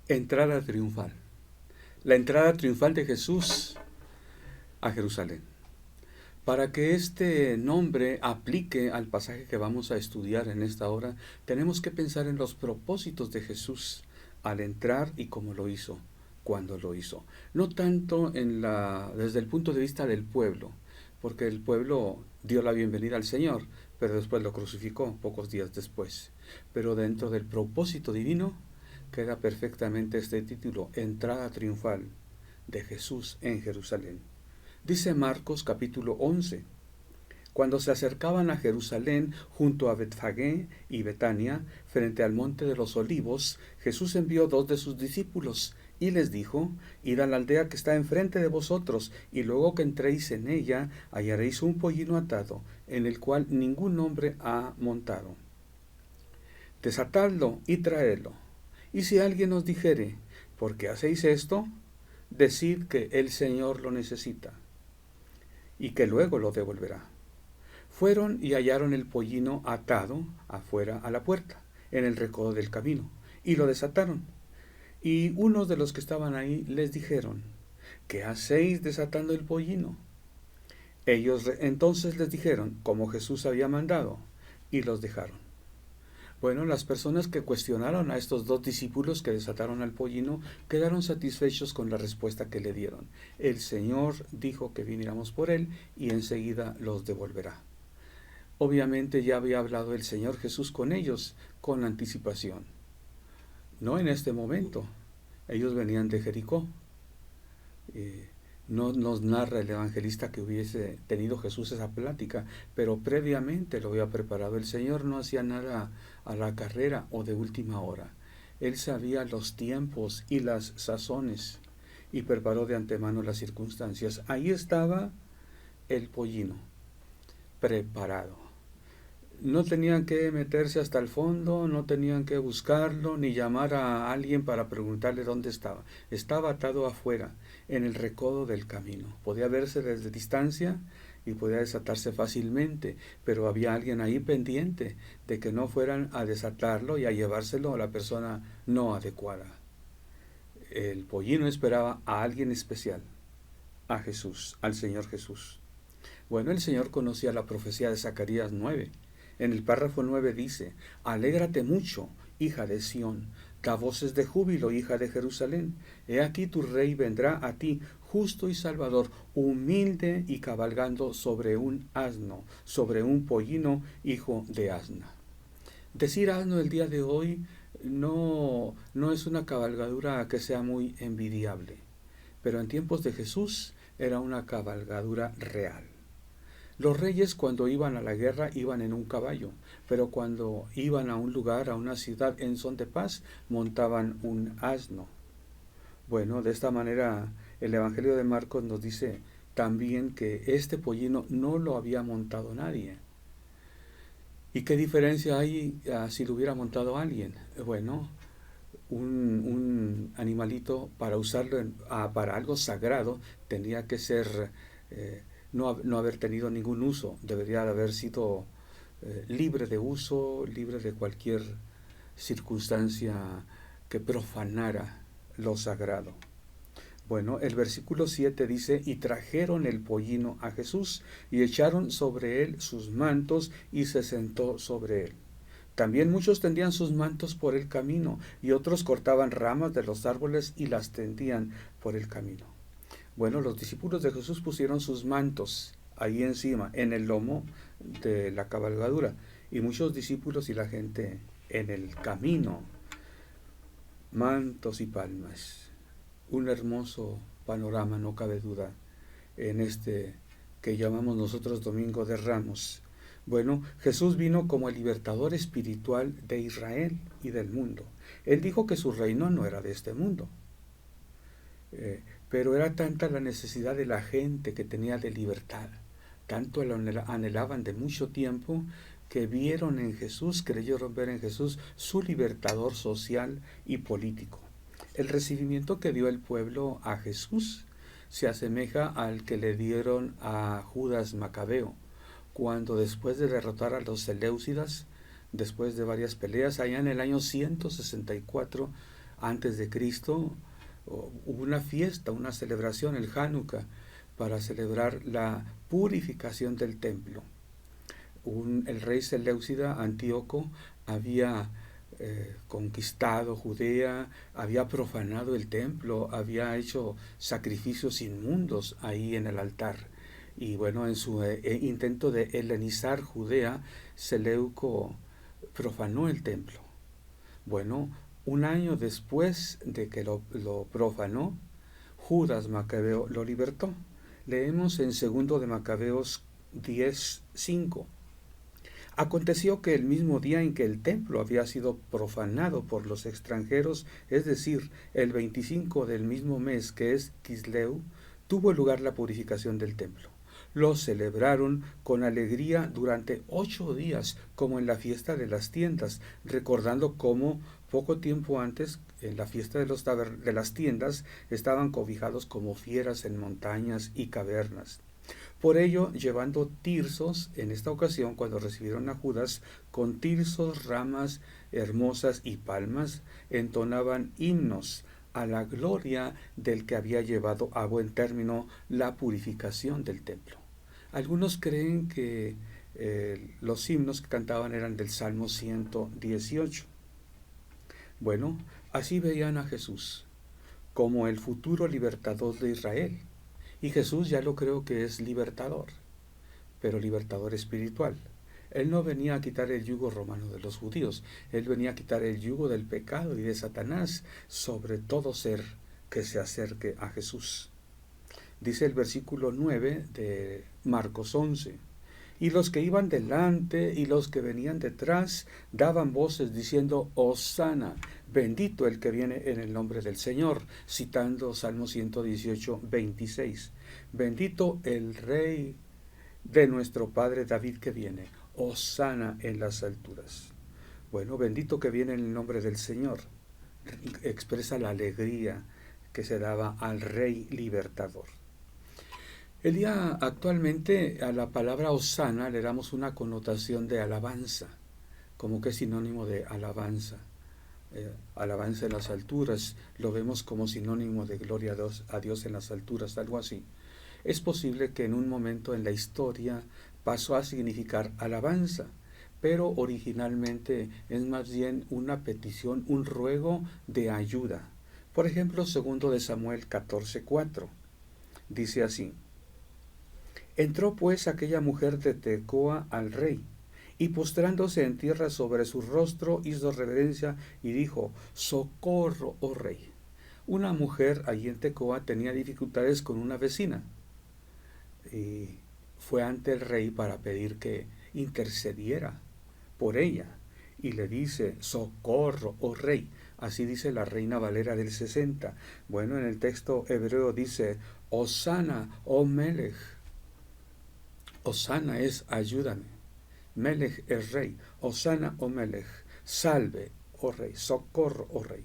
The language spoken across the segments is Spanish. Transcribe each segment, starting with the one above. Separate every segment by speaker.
Speaker 1: Entrada triunfal. La entrada triunfal de Jesús a Jerusalén. Para que este nombre aplique al pasaje que vamos a estudiar en esta hora, tenemos que pensar en los propósitos de Jesús al entrar y cómo lo hizo, cuándo lo hizo. No tanto desde el punto de vista del pueblo, porque el pueblo dio la bienvenida al Señor, pero después lo crucificó pocos días después. Pero dentro del propósito divino queda perfectamente este título, Entrada triunfal de Jesús en Jerusalén. Dice Marcos capítulo 11: cuando se acercaban a Jerusalén junto a Betfagé y Betania, frente al monte de los olivos, Jesús envió 2 de sus discípulos y les dijo: id a la aldea que está enfrente de vosotros, y luego que entréis en ella, hallaréis un pollino atado, en el cual ningún hombre ha montado. Desatadlo y traedlo. Y si alguien os dijere: ¿por qué hacéis esto?, decid que el Señor lo necesita, y que luego lo devolverá. Fueron y hallaron el pollino atado afuera a la puerta, en el recodo del camino, y lo desataron. Y unos de los que estaban ahí les dijeron: ¿qué hacéis desatando el pollino? Ellos entonces les dijeron como Jesús había mandado, y los dejaron. Bueno, las personas que cuestionaron a estos 2 discípulos que desataron al pollino quedaron satisfechos con la respuesta que le dieron. El Señor dijo que viniéramos por él y enseguida los devolverá. Obviamente ya había hablado el Señor Jesús con ellos con anticipación. No en este momento. Ellos venían de Jericó. No nos narra el evangelista que hubiese tenido Jesús esa plática, pero previamente lo había preparado. El Señor no hacía nada a la carrera o de última hora. Él sabía los tiempos y las sazones y preparó de antemano las circunstancias. Ahí estaba el pollino, preparado. No tenían que meterse hasta el fondo, no tenían que buscarlo, ni llamar a alguien para preguntarle dónde estaba. Estaba atado afuera, en el recodo del camino. Podía verse desde distancia y podía desatarse fácilmente, pero había alguien ahí pendiente de que no fueran a desatarlo y a llevárselo a la persona no adecuada. El pollino esperaba a alguien especial, a Jesús, al Señor Jesús. Bueno, el Señor conocía la profecía de Zacarías 9. En el párrafo 9 dice: alégrate mucho, hija de Sión, da voces de júbilo, hija de Jerusalén. He aquí tu rey vendrá a ti, justo y salvador, humilde y cabalgando sobre un asno, sobre un pollino, hijo de asna. Decir asno el día de hoy no es una cabalgadura que sea muy envidiable, pero en tiempos de Jesús era una cabalgadura real. Los reyes cuando iban a la guerra iban en un caballo, pero cuando iban a un lugar, a una ciudad en son de paz, montaban un asno. Bueno, de esta manera el Evangelio de Marcos nos dice también que este pollino no lo había montado nadie. ¿Y qué diferencia hay si lo hubiera montado alguien? Bueno, un animalito para usarlo para algo sagrado tendría que ser... no haber tenido ningún uso, debería de haber sido libre de uso, libre de cualquier circunstancia que profanara lo sagrado. Bueno, el versículo 7 dice: y trajeron el pollino a Jesús, y echaron sobre él sus mantos, y se sentó sobre él. También muchos tendían sus mantos por el camino, y otros cortaban ramas de los árboles y las tendían por el camino. Bueno, los discípulos de Jesús pusieron sus mantos ahí encima, en el lomo de la cabalgadura, y muchos discípulos y la gente en el camino, mantos y palmas. Un hermoso panorama, no cabe duda, en este que llamamos nosotros Domingo de Ramos. Bueno, Jesús vino como el libertador espiritual de Israel y del mundo. Él dijo que su reino no era de este mundo. Pero era tanta la necesidad de la gente que tenía de libertad, tanto lo anhelaban de mucho tiempo, que vieron en Jesús, creyeron ver en Jesús su libertador social y político. El recibimiento que dio el pueblo a Jesús se asemeja al que le dieron a Judas Macabeo, cuando después de derrotar a los Seleucidas, después de varias peleas, allá en el año 164, antes de Cristo, hubo una fiesta, una celebración, el Hanukkah, para celebrar la purificación del templo. El rey Seleucida Antíoco había conquistado Judea, había profanado el templo, había hecho sacrificios inmundos ahí en el altar. Y bueno, en su intento de helenizar Judea, Seleuco profanó el templo. Bueno, un año después de que lo profanó, Judas Macabeo lo libertó. Leemos en 2 de Macabeos 10:5. Aconteció que el mismo día en que el templo había sido profanado por los extranjeros, es decir, el 25 del mismo mes que es Quisleu, tuvo lugar la purificación del templo. Lo celebraron con alegría durante 8 días, como en la fiesta de las tiendas, recordando cómo poco tiempo antes, en la fiesta de las tiendas, estaban cobijados como fieras en montañas y cavernas. Por ello, llevando tirsos, en esta ocasión, cuando recibieron a Judas, con tirsos, ramas hermosas y palmas, entonaban himnos a la gloria del que había llevado a buen término la purificación del templo. Algunos creen que los himnos que cantaban eran del Salmo 118. Bueno, así veían a Jesús como el futuro libertador de Israel. Y Jesús ya lo creo que es libertador, pero libertador espiritual. Él no venía a quitar el yugo romano de los judíos, Él venía a quitar el yugo del pecado y de Satanás sobre todo ser que se acerque a Jesús. Dice el versículo 9 de Marcos 11. Y los que iban delante y los que venían detrás daban voces diciendo, Hosana, bendito el que viene en el nombre del Señor, citando Salmo 118, 26. Bendito el Rey de nuestro Padre David que viene, Hosana en las alturas. Bueno, bendito que viene en el nombre del Señor. Expresa la alegría que se daba al Rey libertador. El día actualmente a la palabra Hosana le damos una connotación de alabanza, como que es sinónimo de alabanza. Alabanza en las alturas, lo vemos como sinónimo de gloria a Dios en las alturas, algo así. Es posible que en un momento en la historia pasó a significar alabanza, pero originalmente es más bien una petición, un ruego de ayuda. Por ejemplo, 2 de Samuel 14:4, dice así. Entró pues aquella mujer de Tecoa al rey, y postrándose en tierra sobre su rostro, hizo reverencia y dijo, socorro, oh rey. Una mujer allí en Tecoa tenía dificultades con una vecina, y fue ante el rey para pedir que intercediera por ella, y le dice, socorro, oh rey. Así dice la Reina Valera del 60. Bueno, en el texto hebreo dice, Hosana, oh Melech. Hosana es ayúdame. Melech es rey. Hosana, oh Melech. Salve, oh rey. Socorro, oh rey.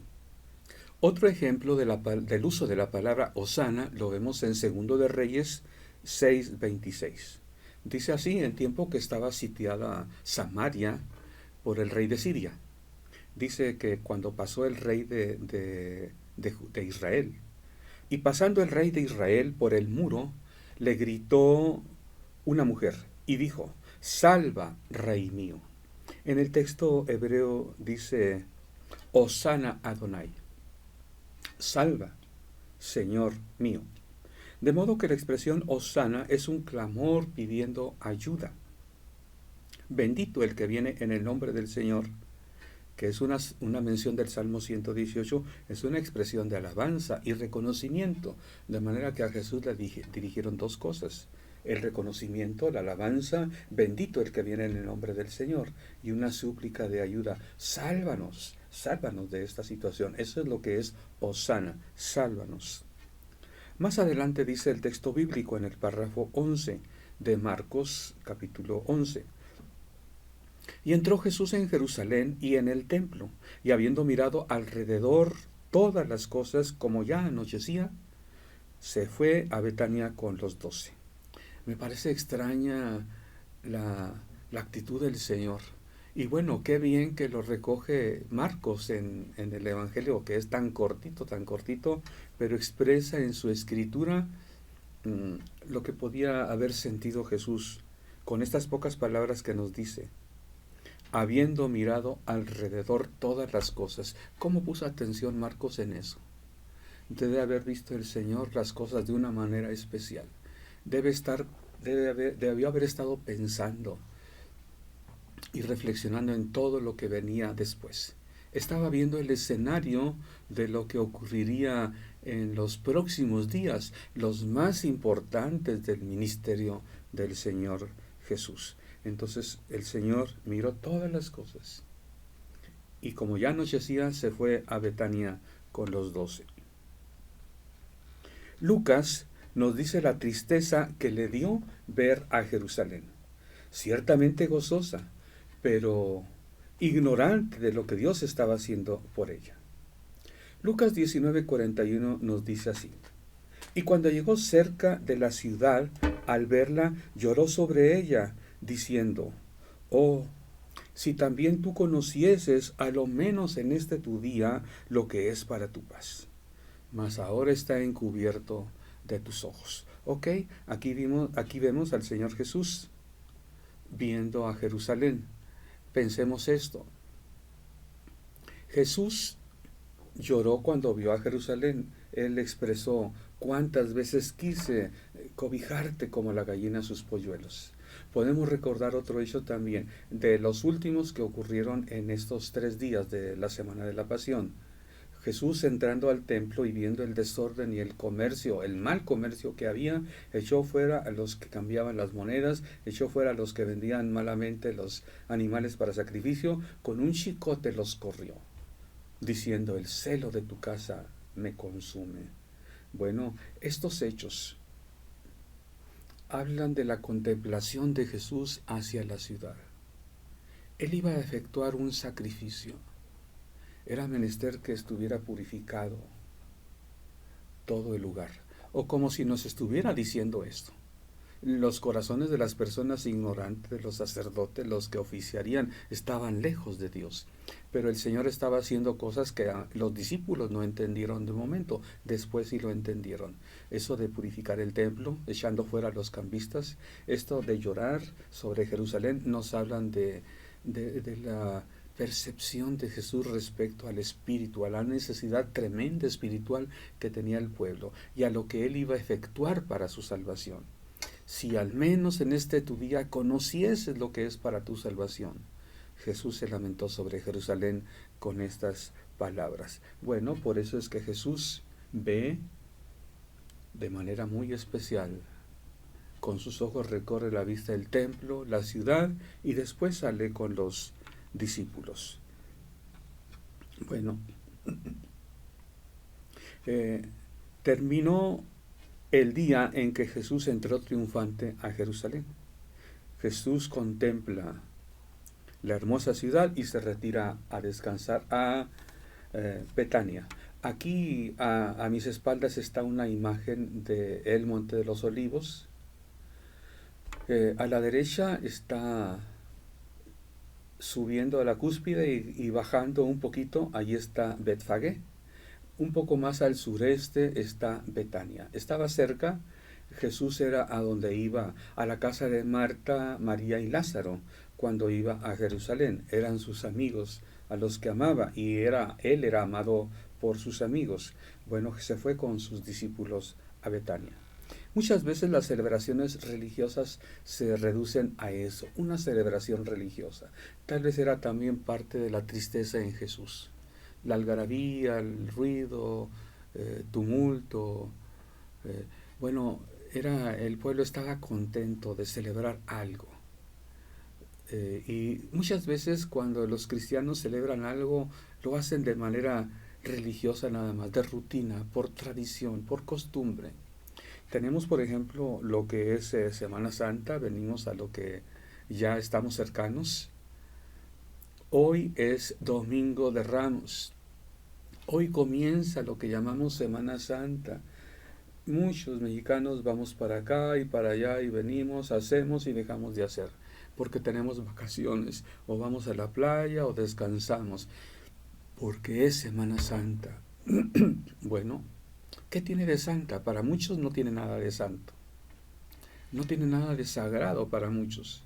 Speaker 1: Otro ejemplo del uso de la palabra Hosana lo vemos en 2 de Reyes 6:26. Dice así, en tiempo que estaba sitiada Samaria por el rey de Siria. Dice que cuando pasó el rey de Israel, y pasando el rey de Israel por el muro, le gritó una mujer y dijo, salva, rey mío. En el texto hebreo dice, Hosana Adonai, salva, Señor mío. De modo que la expresión Hosana es un clamor pidiendo ayuda. Bendito el que viene en el nombre del Señor, que es una mención del Salmo 118, es una expresión de alabanza y reconocimiento, de manera que a Jesús le dirigieron dos cosas. El reconocimiento, la alabanza, bendito el que viene en el nombre del Señor, y una súplica de ayuda, sálvanos, sálvanos de esta situación. Eso es lo que es Hosana, sálvanos. Más adelante dice el texto bíblico en el párrafo 11 de Marcos capítulo 11. Y entró Jesús en Jerusalén y en el templo, y habiendo mirado alrededor todas las cosas como ya anochecía, se fue a Betania con los 12. Me parece extraña la actitud del Señor. Y bueno, qué bien que lo recoge Marcos en el Evangelio, que es tan cortito, pero expresa en su escritura lo que podía haber sentido Jesús con estas pocas palabras que nos dice, habiendo mirado alrededor todas las cosas. ¿Cómo puso atención Marcos en eso? Debe haber visto el Señor las cosas de una manera especial. Debió haber estado pensando y reflexionando en todo lo que venía después. Estaba viendo el escenario de lo que ocurriría en los próximos días, los más importantes del ministerio del Señor Jesús. Entonces el Señor miró todas las cosas y como ya anochecía se fue a Betania con los 12. Lucas nos dice la tristeza que le dio ver a Jerusalén, ciertamente gozosa, pero ignorante de lo que Dios estaba haciendo por ella. Lucas 19:41 nos dice así: y cuando llegó cerca de la ciudad, al verla, lloró sobre ella, diciendo, oh, si también tú conocieses, a lo menos en este tu día, lo que es para tu paz. Mas ahora está encubierto de tus ojos. Ok, aquí vemos al Señor Jesús viendo a Jerusalén. Pensemos esto. Jesús lloró cuando vio a Jerusalén. Él expresó, cuántas veces quise cobijarte como la gallina sus polluelos. Podemos recordar otro hecho también, de los últimos que ocurrieron en estos 3 días de la Semana de la Pasión. Jesús entrando al templo y viendo el desorden y el comercio, el mal comercio que había, echó fuera a los que cambiaban las monedas, echó fuera a los que vendían malamente los animales para sacrificio, con un chicote los corrió, diciendo, el celo de tu casa me consume. Bueno, estos hechos hablan de la contemplación de Jesús hacia la ciudad. Él iba a efectuar un sacrificio. Era menester que estuviera purificado todo el lugar. O como si nos estuviera diciendo esto. Los corazones de las personas ignorantes, de los sacerdotes, los que oficiarían, estaban lejos de Dios. Pero el Señor estaba haciendo cosas que los discípulos no entendieron de momento, después sí lo entendieron. Eso de purificar el templo, echando fuera a los cambistas, esto de llorar sobre Jerusalén, nos hablan de la percepción de Jesús respecto al espíritu, a la necesidad tremenda espiritual que tenía el pueblo y a lo que él iba a efectuar para su salvación. Si al menos en este tu día conocieses lo que es para tu salvación. Jesús se lamentó sobre Jerusalén con estas palabras. Bueno, por eso es que Jesús ve de manera muy especial. Con sus ojos recorre la vista del templo, la ciudad, y después sale con los discípulos. Bueno, terminó el día en que Jesús entró triunfante a Jerusalén. Jesús contempla la hermosa ciudad y se retira a descansar a Betania. Aquí a mis espaldas está una imagen del Monte de los Olivos. A la derecha está subiendo a la cúspide y bajando un poquito, allí está Betfagé. Un poco más al sureste está Betania. Estaba cerca, Jesús era a donde iba, a la casa de Marta, María y Lázaro, cuando iba a Jerusalén. Eran sus amigos a los que amaba y él era amado por sus amigos. Bueno, se fue con sus discípulos a Betania. Muchas veces las celebraciones religiosas se reducen a eso, una celebración religiosa. Tal vez era también parte de la tristeza en Jesús. La algarabía, el ruido, tumulto. Bueno, el pueblo estaba contento de celebrar algo. Y muchas veces cuando los cristianos celebran algo, lo hacen de manera religiosa nada más, de rutina, por tradición, por costumbre. Tenemos, por ejemplo, lo que es Semana Santa, venimos a lo que ya estamos cercanos. Hoy es Domingo de Ramos. Hoy comienza lo que llamamos Semana Santa. Muchos mexicanos vamos para acá y para allá y venimos, hacemos y dejamos de hacer. porque tenemos vacaciones, o vamos a la playa, o descansamos, porque es Semana Santa. Bueno, ¿qué tiene de santa? Para muchos no tiene nada de santo. No tiene nada de sagrado para muchos.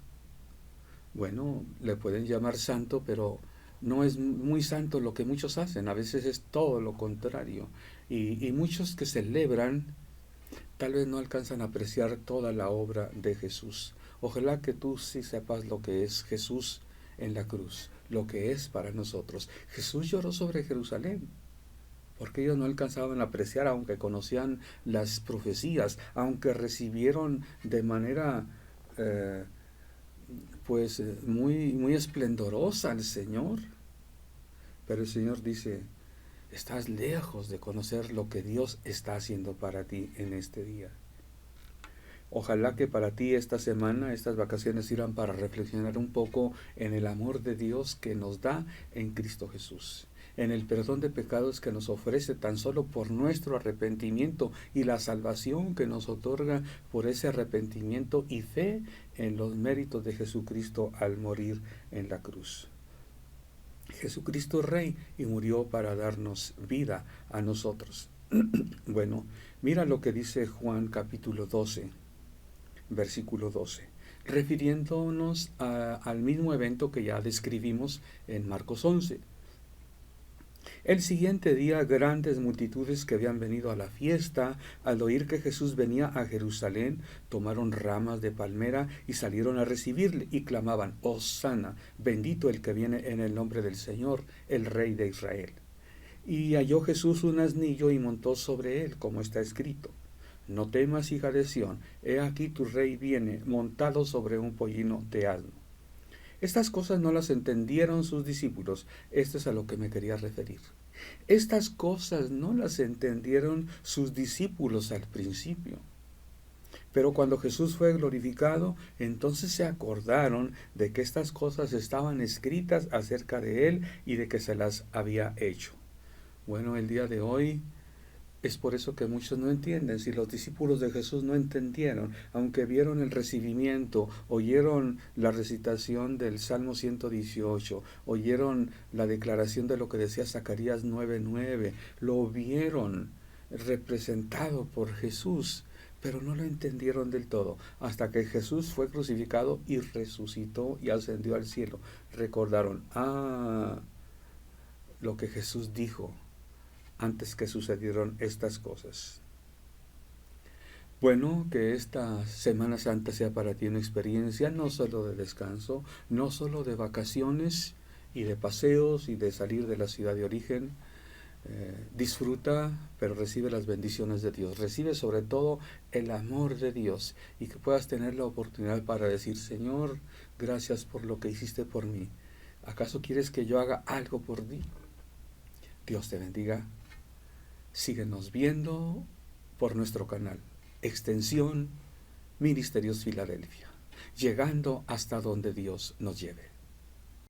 Speaker 1: Bueno, le pueden llamar santo, pero no es muy santo lo que muchos hacen. A veces es todo lo contrario. Y muchos que celebran tal vez no alcanzan a apreciar toda la obra de Jesús. Ojalá que tú sí sepas lo que es Jesús en la cruz, lo que es para nosotros. Jesús lloró sobre Jerusalén, porque ellos no alcanzaban a apreciar, aunque conocían las profecías, aunque recibieron de manera muy esplendorosa al Señor. Pero el Señor dice, estás lejos de conocer lo que Dios está haciendo para ti en este día. Ojalá que para ti esta semana, estas vacaciones sirvan para reflexionar un poco en el amor de Dios que nos da en Cristo Jesús, en el perdón de pecados que nos ofrece tan solo por nuestro arrepentimiento y la salvación que nos otorga por ese arrepentimiento y fe en los méritos de Jesucristo al morir en la cruz. Jesucristo es Rey y murió para darnos vida a nosotros. Bueno, mira lo que dice Juan capítulo 12, versículo 12, refiriéndonos al mismo evento que ya describimos en Marcos 11. El siguiente día, grandes multitudes que habían venido a la fiesta, al oír que Jesús venía a Jerusalén, tomaron ramas de palmera y salieron a recibirle y clamaban, Hosana, bendito el que viene en el nombre del Señor, el Rey de Israel. Y halló Jesús un asnillo y montó sobre él, como está escrito. No temas, hija de Sión, he aquí tu rey viene, montado sobre un pollino de asno. Estas cosas no las entendieron sus discípulos. Esto es a lo que me quería referir. Estas cosas no las entendieron sus discípulos al principio. Pero cuando Jesús fue glorificado, entonces se acordaron de que estas cosas estaban escritas acerca de él y de que se las había hecho. Bueno, el día de hoy es por eso que muchos no entienden. Si los discípulos de Jesús no entendieron, aunque vieron el recibimiento, oyeron la recitación del Salmo 118, oyeron la declaración de lo que decía Zacarías 9:9, lo vieron representado por Jesús, pero no lo entendieron del todo, hasta que Jesús fue crucificado y resucitó y ascendió al cielo. Recordaron, lo que Jesús dijo antes que sucedieron estas cosas. Bueno, que esta Semana Santa sea para ti una experiencia no solo de descanso, no solo de vacaciones y de paseos y de salir de la ciudad de origen. Disfruta, pero recibe las bendiciones de Dios. Recibe sobre todo el amor de Dios y que puedas tener la oportunidad para decir, Señor, gracias por lo que hiciste por mí. ¿Acaso quieres que yo haga algo por ti? Dios te bendiga. Síguenos viendo por nuestro canal. Extensión Ministerios Filadelfia. Llegando hasta donde Dios nos lleve.